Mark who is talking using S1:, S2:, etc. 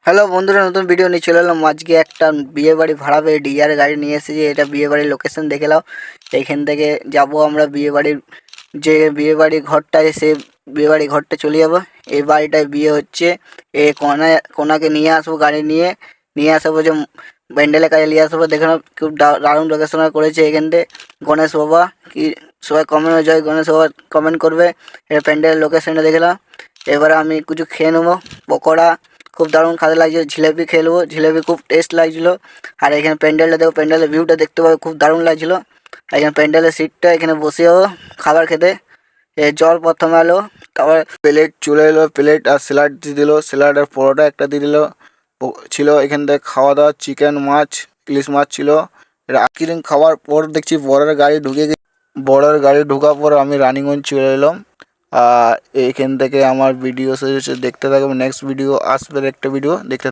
S1: Hello বন্ধুরা, নতুন video নিয়ে চলে এলাম। আজকে একটা বিয়ে বাড়ি ভাড়া পেয়ে ডিজার গাড়ি নিয়ে এসেছি। এটা বিয়ে বাড়ির লোকেশন দেখে নাও। এইখান থেকে যাব আমরা বিয়ে বাড়ির যে বিয়ে বাড়ির ঘরটা, সে বিয়ে বাড়ির ঘরটা চলে যাবো। এই বাড়িটায় বিয়ে হচ্ছে। কোনাকে নিয়ে আসবো, গাড়ি নিয়ে আসবো, যে প্যান্ডেলের কাজে নিয়ে আসবো। দেখে নাও, খুব দারুণ লোকেশন করেছে এখান থেকে। গণেশ বাবা কি, সবাই কমেন্ট জয় গণেশ বাবা কমেন্ট করবে। এটা প্যান্ডেলের লোকেশনটা দেখে নাও। এবারে আমি কিছু খেয়ে নেবো, পকোড়া খুব দারুণ খেতে লাগছে। জিলেপি খেয়ে নেবো, জিলেপি খুব টেস্ট লাগছিলো। আর এখানে প্যান্ডেলটা দেখো, প্যান্ডেলের ভিউটা দেখতে পাবো, খুব দারুণ লাগছিলো। এখানে প্যান্ডেলের সিটটা, এখানে বসে যাবো খাবার খেতে। জল প্রথমে এলো, তারপর প্লেট চলে এলো, প্লেট আর স্যালাড দিয়ে দিল, স্যালাড আর পরোটা একটা দিয়ে দিল ছিল। এখান থেকে খাওয়া দাওয়া চিকেন, মাছ, ইলিশ মাছ ছিল। আইসক্রিম খাওয়ার পর দেখছি বড়ের গাড়ি ঢুকে গেছে। বড়ের গাড়ি ঢোকার পর আমি রানিগঞ্জ চলে এলাম। আর এইখান থেকে আমার ভিডিও শেষ দেখতে থাকবো। নেক্সট ভিডিও আসবে, একটা ভিডিও দেখতে।